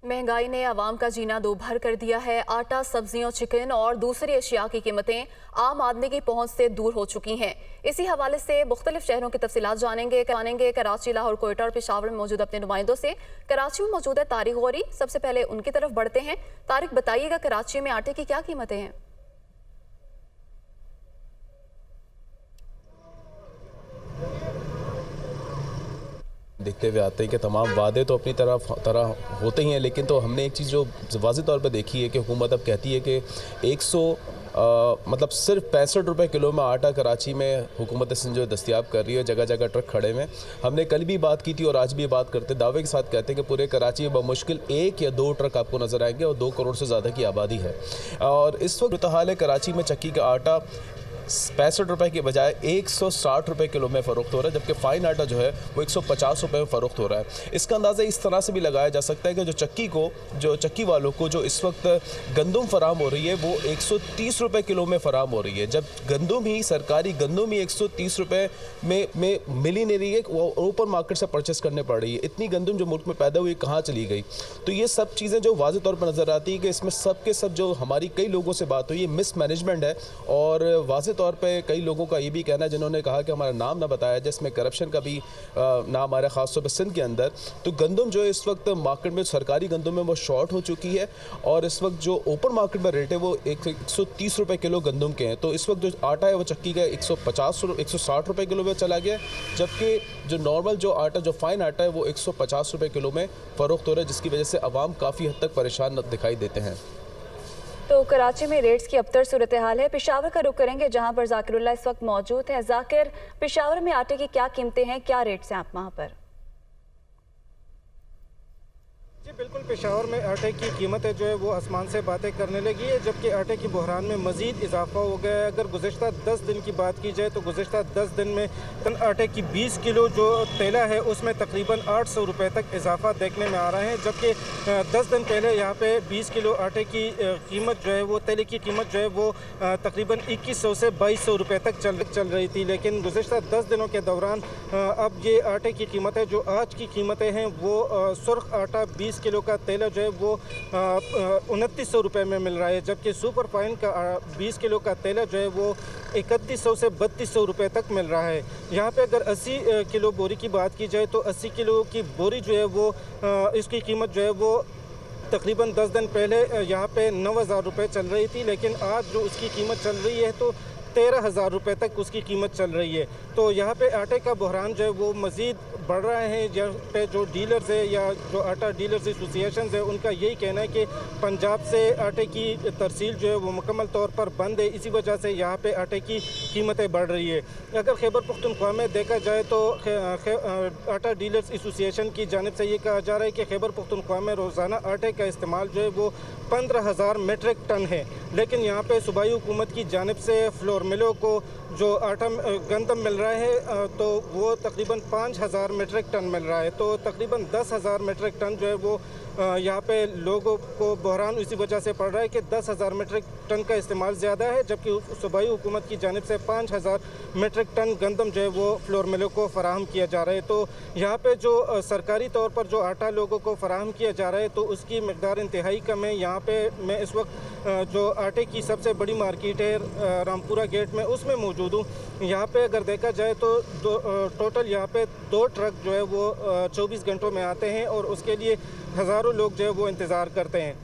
महंगाई ने आवाम का जीना दोभर कर दिया है। आटा, सब्जियों, चिकन और दूसरी अशिया की कीमतें आम आदमी की पहुंच से दूर हो चुकी हैं। इसी हवाले से मुख्तलिफ शहरों की तफसीलात जानेंगे। कराची, लाहौर, कोयटा और पेशावर में मौजूद अपने नुमाइंदों से। कराची में मौजूद है तारिक गौरी। सबसे पहले उनकी तरफ बढ़ते हैं। तारिक, बताइएगा कराची में आटे की क्या कीमतें हैं? देखते हुए आते हैं कि तमाम वादे तो अपनी तरह होते ही हैं, लेकिन तो हमने एक चीज़ जो वाज़ेह तौर पर देखी है कि हुकूमत अब कहती है कि 100 मतलब सिर्फ 65 रुपये किलो में आटा कराची में हुकूमत सिंध जो दस्तियाब कर रही है। जगह जगह ट्रक खड़े में। हमने कल भी बात की थी और आज भी बात करते दावे के साथ कहते हैं कि पूरे कराची में बमुश्किल 1 या 2 ट्रक आपको नज़र आएंगे और 2 करोड़ से ज़्यादा की आबादी है। और इस वक्त हाल है कराची में चक्की का आटा 65 रुपये की बजाय 160 रुपये किलो में फ़रोख्त हो रहा है, जबकि फ़ाइन आटा जो है वो 150 रुपये में फ़रोख्त हो रहा है। इसका अंदाज़ा इस तरह से भी लगाया जा सकता है कि जो चक्की वालों को जो इस वक्त गंदम फराम हो रही है वो 130 रुपये किलो में फ़राम हो रही है, जब सरकारी गंदम ही 130 रुपये में मिल ही नहीं रही है, वो ओपन मार्केट से परचेस करने पड़ रही है। इतनी गंदम जो मुल्क में पैदा हुई कहाँ चली गई? तो ये सब चीज़ें जो वाज़ेह तौर पर नज़र आती है कि इसमें सब के सब जो हमारी कई लोगों से बात हुई है मिसमैनेजमेंट है। और वाज़ेह तौर पे कई लोगों का ये भी कहना है जिन्होंने कहा कि हमारा नाम ना बताया, जिसमें करप्शन का भी नाम आ रहा है, ख़ासतौर पर सिंध के अंदर। तो गंदम जो है इस वक्त मार्केट में सरकारी गंदम में वो शॉर्ट हो चुकी है और इस वक्त जो ओपन मार्केट में रेट है वो 130 रुपये किलो गंदम के हैं। तो इस वक्त जो आटा है वो चक्की का 160 रुपये किलो में चला गया, जबकि जो नॉर्मल जो आटा जो फाइन आटा है वो 150 रुपये किलो में फ़रोख्त हो रहा है, जिसकी वजह से आवाम काफ़ी हद तक परेशान दिखाई देते हैं। तो कराची में रेट्स की अबतर सूरत हाल है। पेशावर का रुख करेंगे जहां पर जाकिरुल्लाह इस वक्त मौजूद है। जाकिर, पेशावर में आटे की क्या कीमतें हैं, क्या रेट्स हैं आप वहां पर? जी बिल्कुल, पेशावर में आटे की कीमतें जो है वो आसमान से बातें करने लगी है, जबकि आटे की बहरान में मज़ीद इजाफा हो गया है। अगर गुज़श्ता 10 दिन की बात की जाए तो गुज़श्ता 10 दिन में टन आटे की 20 किलो जो तेला है उसमें तकरीबन 800 रुपये तक इजाफा देखने में आ रहा है, जबकि 10 दिन पहले यहाँ पे 20 किलो आटे की कीमत जो है वो तेले की कीमत जो है वो तकरीबन 2100 से 2200 रुपये तक चल रही थी। लेकिन गुज़श्ता 10 दिनों के दौरान अब ये आटे की कीमतें जो आज की कीमतें हैं वो सुर्ख आटा 20 किलो का तेला जो है वो 2900 रुपये में मिल रहा है, जबकि सुपर फाइन का 20 किलो का तेला जो है वो 3100 से 3200 रुपये तक मिल रहा है। यहाँ पे अगर 80 किलो बोरी की बात की जाए तो 80 किलो की बोरी जो है वो इसकी कीमत जो है वो तकरीबन 10 दिन पहले यहाँ पे 9000 रुपये चल रही थी, लेकिन आज जो उसकी कीमत चल रही है तो 13,000 रुपये तक उसकी कीमत चल रही है। तो यहाँ पे आटे का बहरान जो है वो मज़ीद बढ़ रहा है। यहाँ पे जो डीलर्स है या जो आटा डीलर्स एसोसिएशन है उनका यही कहना है कि पंजाब से आटे की तरसील जो है वो मुकम्मल तौर पर बंद है, इसी वजह से यहाँ पे आटे की कीमतें बढ़ रही है। अगर खैबर पख्तूनख्वा में देखा जाए तो आटा डीलर्स एसोसिएशन की जानिब से ये कहा जा रहा है कि खैबर पख्तूनख्वा में रोज़ाना आटे का इस्तेमाल जो है वो 15,000 मेट्रिक टन है, लेकिन यहाँ पे सूबाई हुकूमत की जानिब से फ्लोर मिलों को जो आटा गंदम मिल रहा है तो वो तकरीबन 5,000 मेट्रिक टन मिल रहा है। तो तकरीबन 10,000 मेट्रिक टन जो है वो यहाँ पे लोगों को बहरान इसी वजह से पड़ रहा है कि 10,000 मेट्रिक टन का इस्तेमाल ज़्यादा है, जबकि सूबाई हुकूमत की जानिब से 5,000 मेट्रिक टन गंदम जो है वो फ्लोर मिलों को फ़राहम किया जा रहा है। तो यहाँ पे जो सरकारी तौर पर जो आटा लोगों को फ़राहम किया जा रहा है तो उसकी मकदार इंतहाई कम है। यहाँ पे मैं इस वक्त जो आटे की सबसे बड़ी मार्केट है रामपुरा गेट में उसमें मौजूद हूँ। यहाँ पे अगर देखा जाए तो टोटल यहाँ पे 2 ट्रक जो है वो 24 घंटों में आते हैं और उसके लिए हज़ारों लोग जो है वो इंतज़ार करते हैं।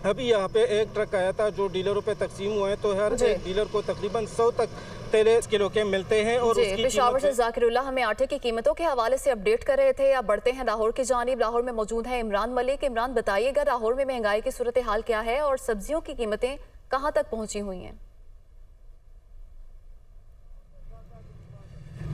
अभी यहाँ पे एक ट्रक आया था जो डीलरों पे तकसीम हुआ है, तो हर एक डीलर को तकरीबन 100 तक तेले किलो के मिलते हैं। और उसकी पेशावर से जाकिरुल्लाह हमें आटे की कीमतों के हवाले से अपडेट कर रहे थे। अब बढ़ते हैं लाहौर की जानिब। लाहौर में मौजूद है इमरान मलिक। इमरान, बताइएगा लाहौर में महंगाई की सूरत हाल क्या है और सब्जियों की कीमतें कहाँ तक पहुँची हुई हैं?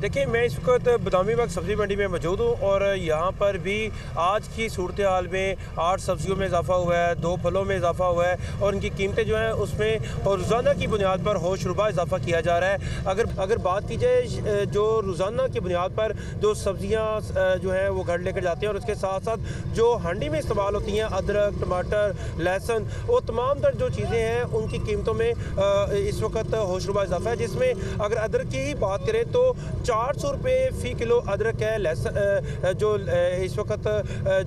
देखिए, मैं इस वक्त बदामी बाग सब्ज़ी मंडी में मौजूद हूँ और यहाँ पर भी आज की सूरत हाल में 8 सब्जियों में इजाफा हुआ है, 2 फलों में इजाफा हुआ है और इनकी कीमतें जो हैं उसमें और रोज़ाना की बुनियाद पर होशरुबा इजाफा किया जा रहा है। अगर बात की जाए जो रोज़ाना की बुनियाद पर जो सब्जियाँ जो हैं वो घर लेकर जाते हैं और उसके साथ साथ जो हांडी में इस्तेमाल होती हैं अदरक, टमाटर, लहसुन, वो तमाम तर जो चीज़ें हैं उनकी कीमतों में इस वक्त होशरुबा इजाफा है, जिसमें अगर अदरक की ही बात करें तो 400 रुपये फ़ी किलो अदरक है लेस जो इस वक्त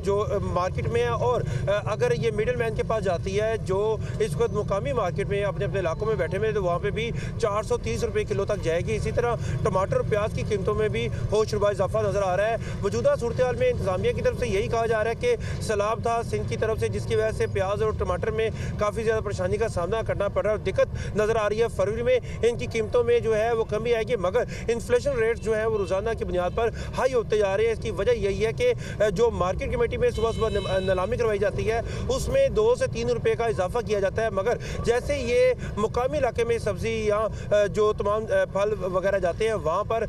जो मार्केट में है। और अगर ये मिडिल मैन के पास जाती है जो इस वक्त मुकामी मार्केट में अपने अपने इलाकों में बैठे हुए, तो वहाँ पे भी 430 रुपये किलो तक जाएगी। इसी तरह टमाटर और प्याज की कीमतों में भी होशरुबा इजाफा नज़र आ रहा है। मौजूदा सूरत हाल में इंतजामिया की तरफ से यही कहा जा रहा है कि सैलाब था सिंध की तरफ से, जिसकी वजह से प्याज और टमाटर में काफ़ी ज़्यादा परेशानी का सामना करना पड़ रहा है और दिक्कत नज़र आ रही है। फरवरी में इनकी कीमतों में जो है वो कमी आएगी, मगर इन्फ्लेशन रेट जो है वो रोज़ाना की बुनियाद पर हाई होते जा रहे हैं। इसकी वजह यही है कि जो मार्केट कमेटी में सुबह सुबह नीलामी करवाई जाती है उसमें 2 से 3 रुपये का इजाफा किया जाता है, मगर जैसे ये मुकामी इलाके में सब्ज़ी या जो तमाम फल वगैरह जाते हैं वहाँ पर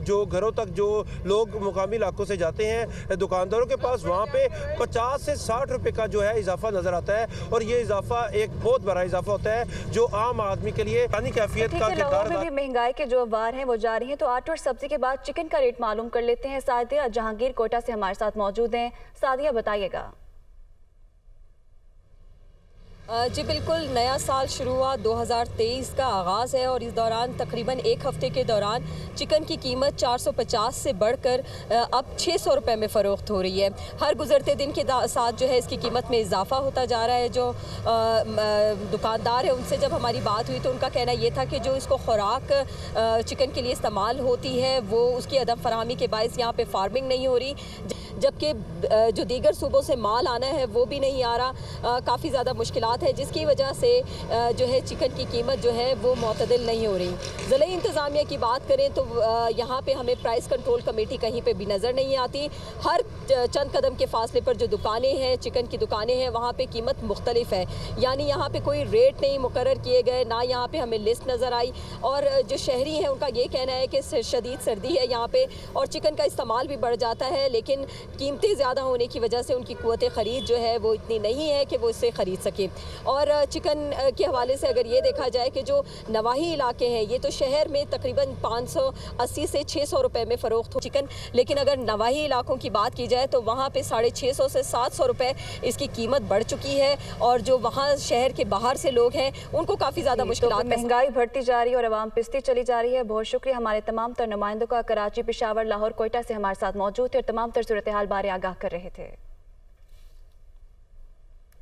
जो घरों तक जो लोग मुकामी इलाकों से जाते हैं दुकानदारों के पास, वहाँ पे 50 से 60 रुपये का जो है इजाफा नज़र आता है। और ये इजाफा एक बहुत बड़ा इजाफा होता है जो आम आदमी के लिए पानी कैफियत का किरदार में भी महंगाई के जो अखबार हैं वो जारी हैं। तो आटे और सब्जी के बाद चिकन का रेट मालूम कर लेते हैं। सादिया जहांगीर कोटा से हमारे साथ मौजूद हैं। सादिया बताइएगा। जी बिल्कुल, नया साल शुरू हुआ, 2023 का आगाज़ है और इस दौरान तकरीबन एक हफ़्ते के दौरान चिकन की कीमत 450 से बढ़कर अब 600 रुपये में फ़रोख्त हो रही है। हर गुज़रते दिन के साथ जो है इसकी कीमत में इजाफा होता जा रहा है। जो दुकानदार है उनसे जब हमारी बात हुई तो उनका कहना ये था कि जो इसको खुराक चिकन के लिए इस्तेमाल होती है वो उसकी अदम फराहमी के बायस यहाँ पे फार्मिंग नहीं हो रही, जबकि जो दीगर सूबों से माल आना है वो भी नहीं आ रहा। काफ़ी ज़्यादा मुश्किलात है जिसकी वजह से जो है चिकन की कीमत जो है वो मुतदिल नहीं हो रही। ज़िला इंतज़ामिया की बात करें तो यहाँ पे हमें प्राइस कंट्रोल कमेटी कहीं पे भी नज़र नहीं आती। हर चंद कदम के फासले पर जो दुकानें हैं, चिकन की दुकानें हैं, वहाँ पे कीमत मुख्तलिफ है, यानी यहाँ पे कोई रेट नहीं मुकर्रर किए गए, ना यहाँ पे हमें लिस्ट नज़र आई। और जो शहरी हैं उनका ये कहना है कि शदीद सर्दी है यहाँ पे और चिकन का इस्तेमाल भी बढ़ जाता है, लेकिन कीमतें ज़्यादा होने की वजह से उनकी क़ुव्वत ख़रीद जो है वो इतनी नहीं है कि वो इससे ख़रीद सकें। और चिकन के हवाले से अगर ये देखा जाए कि जो नवाही इलाके हैं, ये तो शहर में तकरीबन 580 से 600 रुपये में फ़रोख्त हो चिकन, लेकिन अगर नवाही इलाकों की बात की जाए तो वहाँ पे 650 से 700 रुपये इसकी कीमत बढ़ चुकी है। और जो वहाँ शहर के बाहर से लोग हैं उनको काफ़ी ज़्यादा मुश्किलात, महंगाई बढ़ती जा रही है और आवाम पिसती चली जा रही है। बहुत शुक्रिया हमारे तमाम तर नुमाइंदों का, कराची, पेशावर, लाहौर, कोयटा से हमारे साथ मौजूद थे और तमाम तर सूरत हाल बारे आगाह कर रहे थे।